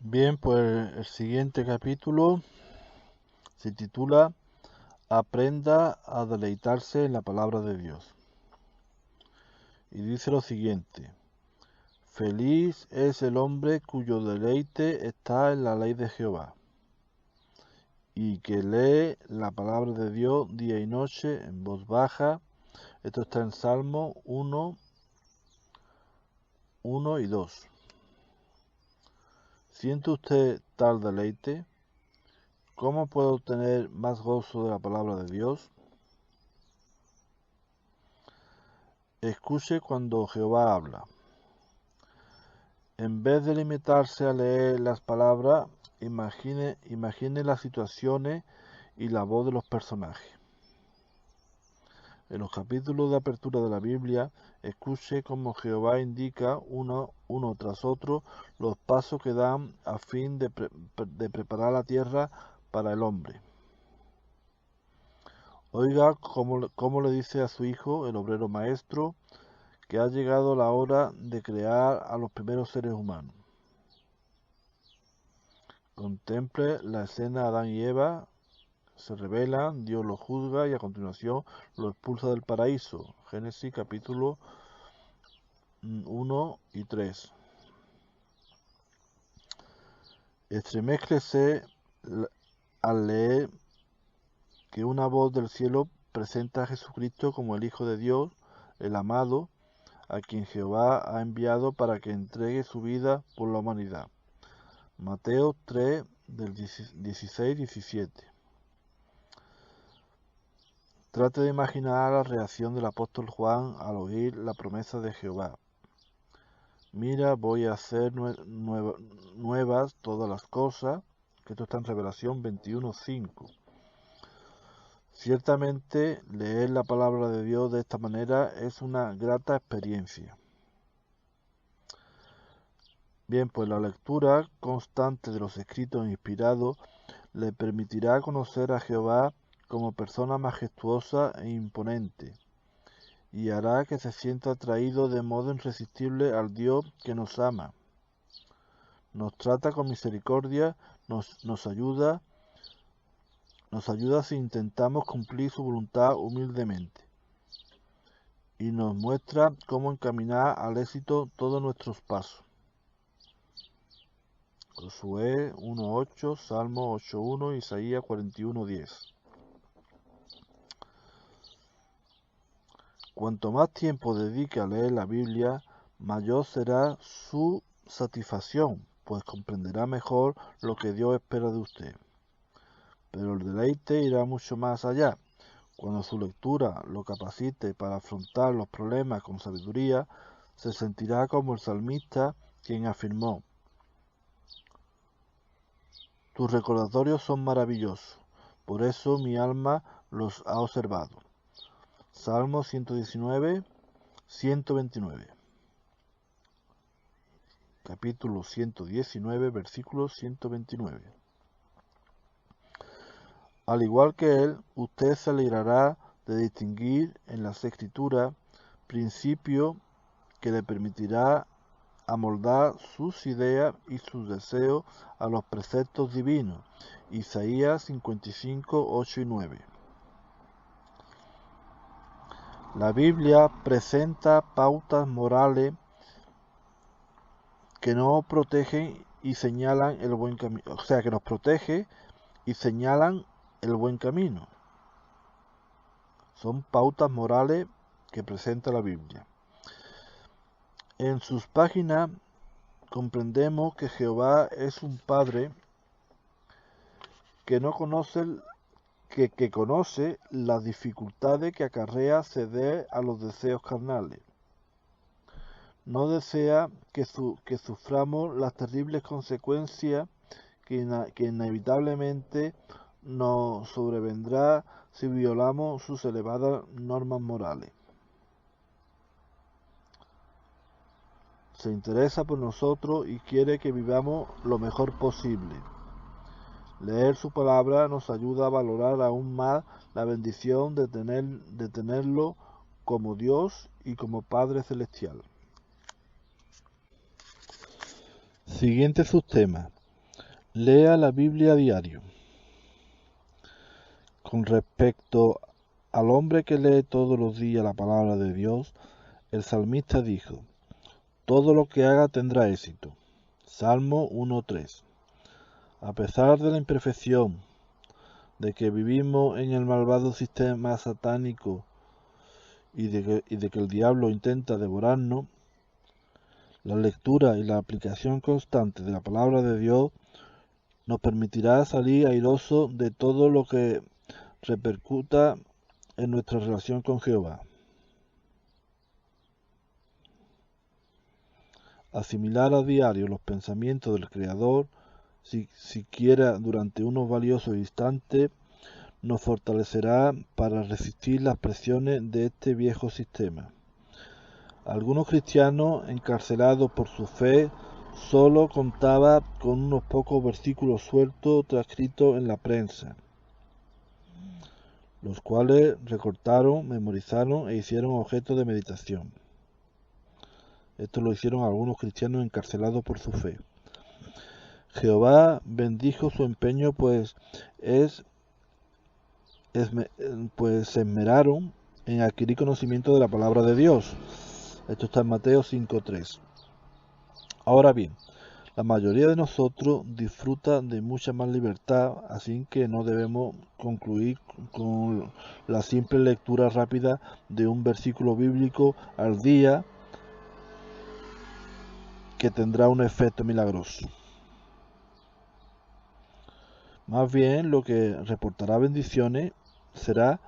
Bien, pues el siguiente capítulo se titula Aprenda a deleitarse en la palabra de Dios. Y dice lo siguiente: Feliz es el hombre cuyo deleite está en la ley de Jehová, y que lee la palabra de Dios día y noche en voz baja. Esto está en Salmo 1, 1 y 2. ¿Siente usted tal deleite? ¿Cómo puedo obtener más gozo de la palabra de Dios? Escuche cuando Jehová habla. En vez de limitarse a leer las palabras, imagine las situaciones y la voz de los personajes. En los capítulos de apertura de la Biblia, escuche cómo Jehová indica uno tras otro los pasos que dan a fin de preparar la tierra para el hombre. Oiga cómo le dice a su hijo, el obrero maestro, que ha llegado la hora de crear a los primeros seres humanos. Contemple la escena de Adán y Eva, se rebelan, Dios los juzga y a continuación los expulsa del paraíso. Génesis capítulo 1 y 3. Estremézclese al leer que una voz del cielo presenta a Jesucristo como el Hijo de Dios, el amado, a quien Jehová ha enviado para que entregue su vida por la humanidad. Mateo 3, del 16-17. Trate de imaginar la reacción del apóstol Juan al oír la promesa de Jehová. Mira, voy a hacer nuevas todas las cosas, que esto está en Revelación 21:5. Ciertamente, leer la palabra de Dios de esta manera es una grata experiencia. Bien, pues la lectura constante de los escritos inspirados le permitirá conocer a Jehová como persona majestuosa e imponente, y hará que se sienta atraído de modo irresistible al Dios que nos ama, nos trata con misericordia, nos ayuda si intentamos cumplir su voluntad humildemente, y nos muestra cómo encaminar al éxito todos nuestros pasos. Josué 1:8, Salmo 8:1, Isaías 41:10. Cuanto más tiempo dedique a leer la Biblia, mayor será su satisfacción, pues comprenderá mejor lo que Dios espera de usted. Pero el deleite irá mucho más allá. Cuando su lectura lo capacite para afrontar los problemas con sabiduría, se sentirá como el salmista, quien afirmó: tus recordatorios son maravillosos, por eso mi alma los ha observado. Salmo 119, 129. Capítulo 119, versículo 129. Al igual que él, usted se alegrará de distinguir en las Escrituras principio que le permitirá amoldar sus ideas y sus deseos a los preceptos divinos. Isaías 55, 8 y 9. La Biblia presenta pautas morales que nos protegen y señalan el buen camino, que nos protege y señalan el buen camino. Son pautas morales que presenta la Biblia. En sus páginas comprendemos que Jehová es un Padre que conoce las dificultades que acarrea ceder a los deseos carnales. No desea que suframos las terribles consecuencias que inevitablemente nos sobrevendrá si violamos sus elevadas normas morales. Se interesa por nosotros y quiere que vivamos lo mejor posible. Leer su palabra nos ayuda a valorar aún más la bendición de tenerlo como Dios y como Padre Celestial. Siguiente subtema: Lea la Biblia a diario. Con respecto al hombre que lee todos los días la palabra de Dios, el salmista dijo: todo lo que haga tendrá éxito. Salmo 1:3. A pesar de la imperfección, de que vivimos en el malvado sistema satánico y de que el diablo intenta devorarnos, la lectura y la aplicación constante de la palabra de Dios nos permitirá salir airoso de todo lo que repercuta en nuestra relación con Jehová. Asimilar a diario los pensamientos del Creador, siquiera durante unos valiosos instantes, nos fortalecerá para resistir las presiones de este viejo sistema. Algunos cristianos encarcelados por su fe solo contaban con unos pocos versículos sueltos transcritos en la prensa, los cuales recortaron, memorizaron e hicieron objeto de meditación. Esto lo hicieron algunos cristianos encarcelados por su fe. Jehová bendijo su empeño, pues se esmeraron en adquirir conocimiento de la palabra de Dios. Esto está en Mateo 5:3. Ahora bien, la mayoría de nosotros disfruta de mucha más libertad, así que no debemos concluir con la simple lectura rápida de un versículo bíblico al día que tendrá un efecto milagroso. Más bien, lo que reportará bendiciones será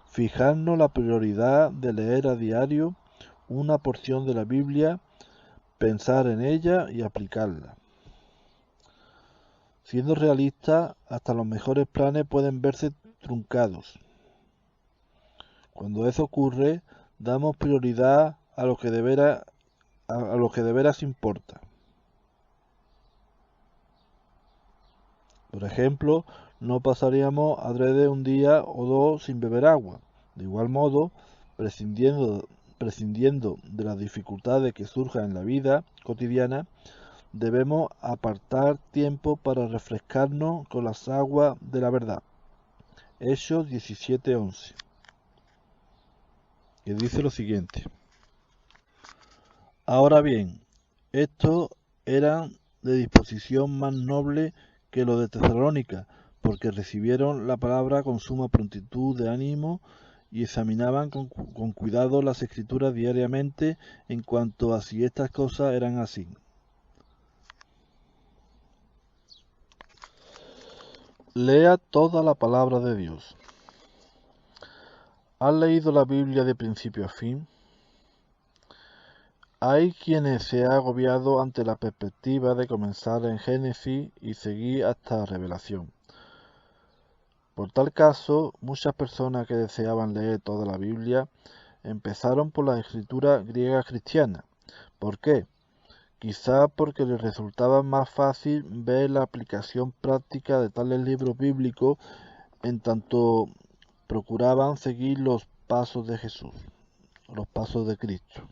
fijarnos la prioridad de leer a diario una porción de la Biblia, pensar en ella y aplicarla. Siendo realistas, hasta los mejores planes pueden verse truncados. Cuando eso ocurre, damos prioridad a lo que de veras importa. Por ejemplo, no pasaríamos adrede un día o dos sin beber agua. De igual modo, prescindiendo de las dificultades que surjan en la vida cotidiana, debemos apartar tiempo para refrescarnos con las aguas de la verdad. Hechos 17:11, que dice lo siguiente: ahora bien, estos eran de disposición más noble que los de Tesalónica, porque recibieron la palabra con suma prontitud de ánimo y examinaban con cuidado las escrituras diariamente en cuanto a si estas cosas eran así. Lea toda la palabra de Dios. ¿Has leído la Biblia de principio a fin? Hay quienes se han agobiado ante la perspectiva de comenzar en Génesis y seguir hasta Revelación. Por tal caso, muchas personas que deseaban leer toda la Biblia empezaron por la escritura griega cristiana. ¿Por qué? Quizá porque les resultaba más fácil ver la aplicación práctica de tales libros bíblicos en tanto procuraban seguir los pasos de Jesús, los pasos de Cristo.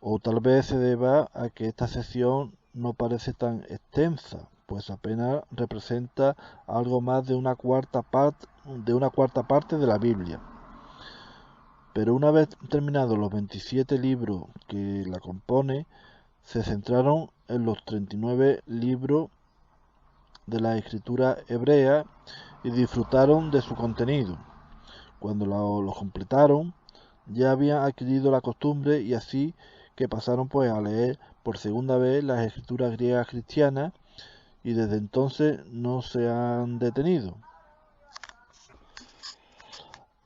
O tal vez se deba a que esta sección no parece tan extensa, pues apenas representa algo más de una cuarta parte de la Biblia. Pero una vez terminados los 27 libros que la compone, se centraron en los 39 libros de la escritura hebrea y disfrutaron de su contenido. Cuando lo completaron, ya habían adquirido la costumbre y así que pasaron pues a leer por segunda vez las escrituras griegas cristianas y desde entonces no se han detenido.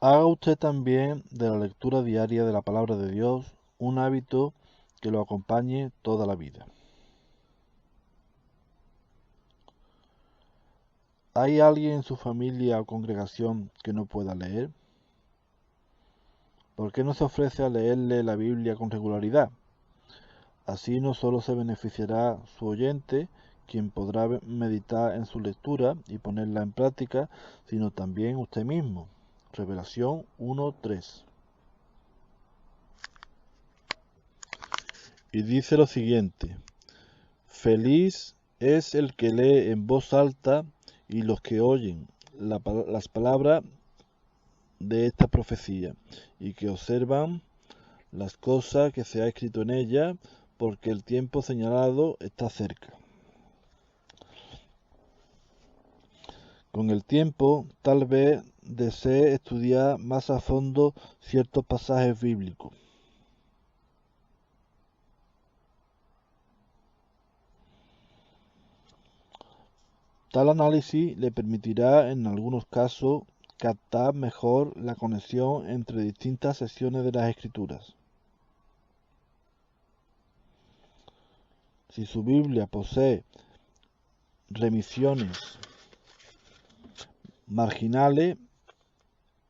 Haga usted también de la lectura diaria de la palabra de Dios un hábito que lo acompañe toda la vida. ¿Hay alguien en su familia o congregación que no pueda leer? ¿Por qué no se ofrece a leerle la Biblia con regularidad? Así no solo se beneficiará su oyente, quien podrá meditar en su lectura y ponerla en práctica, sino también usted mismo. Revelación 1:3. Y dice lo siguiente: feliz es el que lee en voz alta y los que oyen las palabras de esta profecía y que observan las cosas que se ha escrito en ella, porque el tiempo señalado está cerca. Con el tiempo, tal vez desee estudiar más a fondo ciertos pasajes bíblicos. Tal análisis le permitirá, en algunos casos, captar mejor la conexión entre distintas secciones de las Escrituras. Si su Biblia posee remisiones marginales,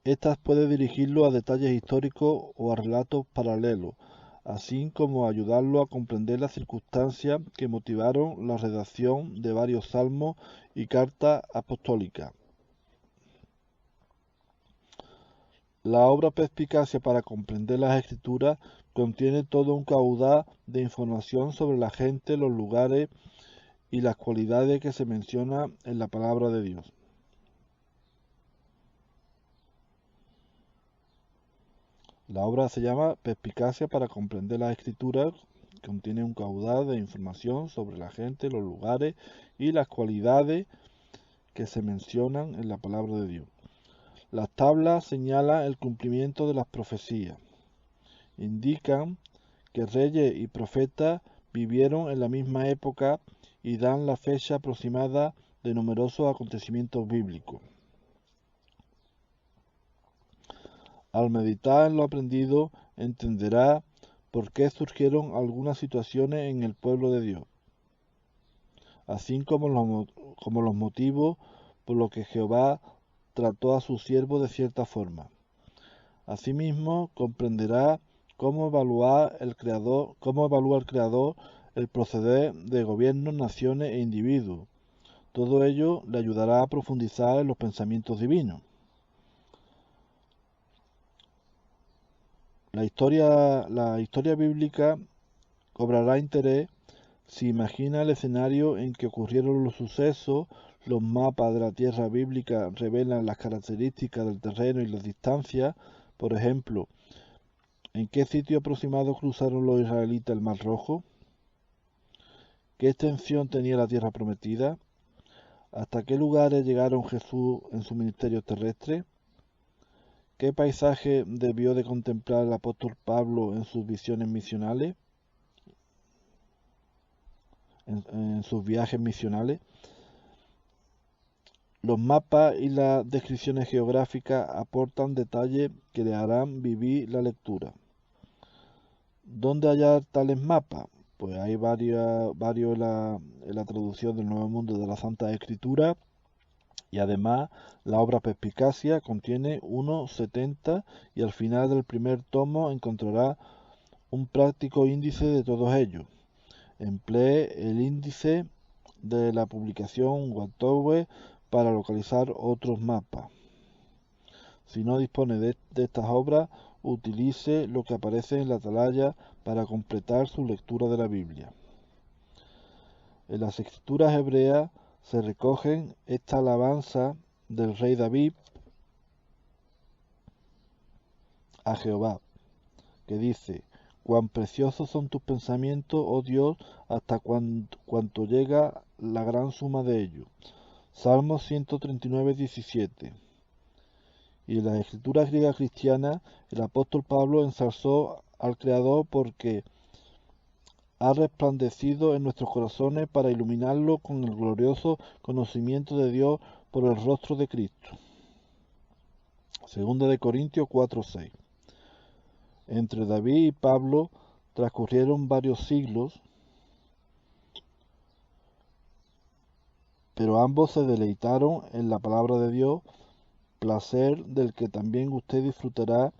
estas puede dirigirlo a detalles históricos o a relatos paralelos, así como ayudarlo a comprender las circunstancias que motivaron la redacción de varios salmos y cartas apostólicas. La obra Perspicacia para comprender las Escrituras contiene todo un caudal de información sobre la gente, los lugares y las cualidades que se mencionan en la palabra de Dios. La obra se llama Perspicacia para comprender las Escrituras, contiene un caudal de información sobre la gente, los lugares y las cualidades que se mencionan en la palabra de Dios. Las tablas señalan el cumplimiento de las profecías. Indican que reyes y profetas vivieron en la misma época y dan la fecha aproximada de numerosos acontecimientos bíblicos. Al meditar en lo aprendido, entenderá por qué surgieron algunas situaciones en el pueblo de Dios, así como los motivos por los que Jehová trató a su siervo de cierta forma. Asimismo, comprenderá cómo evalúa el Creador el proceder de gobiernos, naciones e individuos. Todo ello le ayudará a profundizar en los pensamientos divinos. La historia bíblica cobrará interés si imagina el escenario en que ocurrieron los sucesos. Los mapas de la tierra bíblica revelan las características del terreno y las distancias. Por ejemplo, ¿en qué sitio aproximado cruzaron los israelitas el Mar Rojo? ¿Qué extensión tenía la tierra prometida? ¿Hasta qué lugares llegaron Jesús en su ministerio terrestre? ¿Qué paisaje debió de contemplar el apóstol Pablo en sus visiones misionales? En sus viajes misionales. Los mapas y las descripciones geográficas aportan detalles que le harán vivir la lectura. ¿Dónde hallar tales mapas? Pues hay varios en la traducción del Nuevo Mundo de la Santa Escritura, y además la obra Perspicacia contiene unos 70 y al final del primer tomo encontrará un práctico índice de todos ellos. Emplee el índice de la publicación Wattower para localizar otros mapas. Si no dispone de estas obras, utilice lo que aparece en la atalaya para completar su lectura de la Biblia. En las escrituras hebreas se recogen esta alabanza del rey David a Jehová, que dice: cuán preciosos son tus pensamientos, oh Dios, hasta cuanto llega la gran suma de ellos. Salmo 139, 17. Y en las escrituras griegas cristianas, el apóstol Pablo ensalzó al Creador porque ha resplandecido en nuestros corazones para iluminarlo con el glorioso conocimiento de Dios por el rostro de Cristo. Segunda de Corintios 4:6. Entre David y Pablo transcurrieron varios siglos, pero ambos se deleitaron en la palabra de Dios, placer del que también usted disfrutará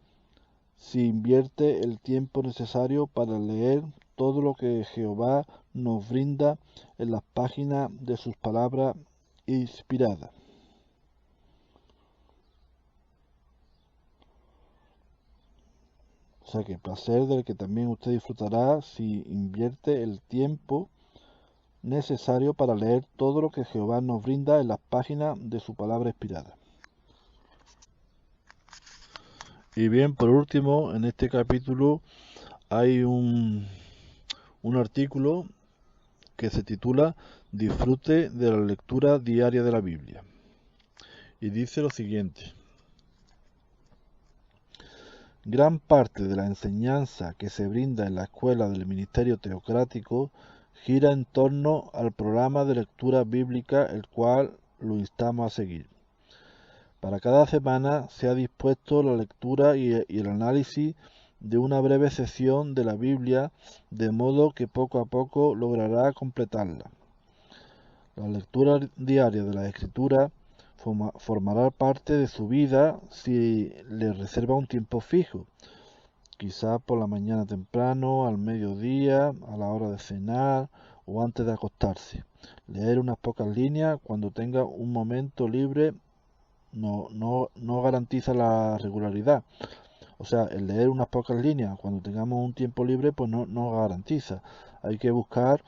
si invierte el tiempo necesario para leer todo lo que Jehová nos brinda en las páginas de sus palabras inspiradas. O sea que placer del que también usted disfrutará si invierte el tiempo necesario para leer todo lo que Jehová nos brinda en las páginas de su palabra inspirada. Y bien, por último, en este capítulo hay un artículo que se titula Disfrute de la lectura diaria de la Biblia. Y dice lo siguiente: gran parte de la enseñanza que se brinda en la escuela del ministerio teocrático gira en torno al programa de lectura bíblica, el cual lo instamos a seguir. Para cada semana se ha dispuesto la lectura y el análisis de una breve sección de la Biblia, de modo que poco a poco logrará completarla. La lectura diaria de la Escritura formará parte de su vida si le reserva un tiempo fijo, quizá por la mañana temprano, al mediodía, a la hora de cenar o antes de acostarse. Leer unas pocas líneas cuando tenga un momento libre no garantiza la regularidad. O sea, el leer unas pocas líneas cuando tengamos un tiempo libre, pues no garantiza. Hay que buscar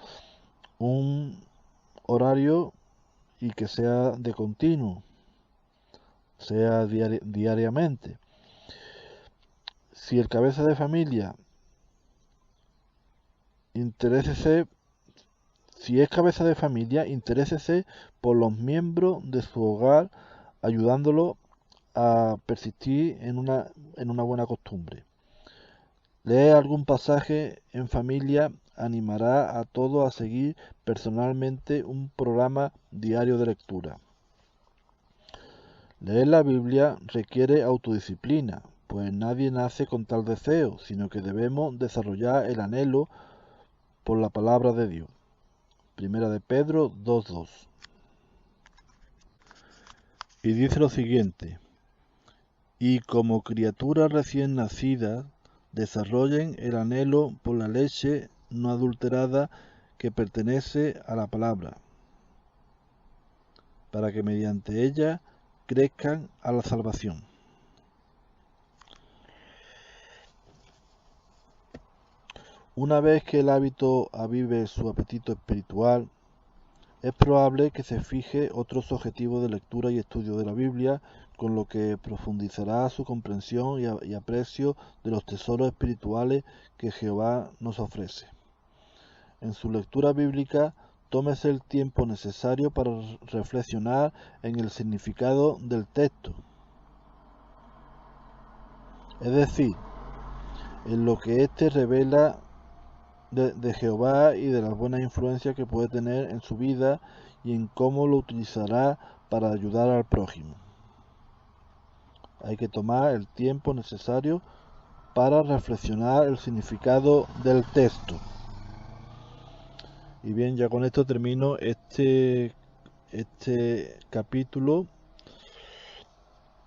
un horario y que sea de continuo, sea diariamente. Si el cabeza de familia si es cabeza de familia, interésese por los miembros de su hogar, ayudándolo a persistir en una buena costumbre. Leer algún pasaje en familia animará a todos a seguir personalmente un programa diario de lectura. Leer la Biblia requiere autodisciplina, pues nadie nace con tal deseo, sino que debemos desarrollar el anhelo por la palabra de Dios. Primera de Pedro 2:2. Y dice lo siguiente: y como criaturas recién nacidas, desarrollen el anhelo por la leche no adulterada que pertenece a la palabra, para que mediante ella crezcan a la salvación. Una vez que el hábito avive su apetito espiritual, es probable que se fije otros objetivos de lectura y estudio de la Biblia, con lo que profundizará su comprensión y aprecio de los tesoros espirituales que Jehová nos ofrece. En su lectura bíblica, tómese el tiempo necesario para reflexionar en el significado del texto, es decir, en lo que éste revela de Jehová y de las buenas influencias que puede tener en su vida y en cómo lo utilizará para ayudar al prójimo. Hay que tomar el tiempo necesario para reflexionar el significado del texto. Y bien, ya con esto termino este capítulo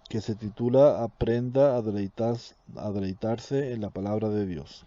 que se titula Aprenda a deleitarse en la palabra de Dios.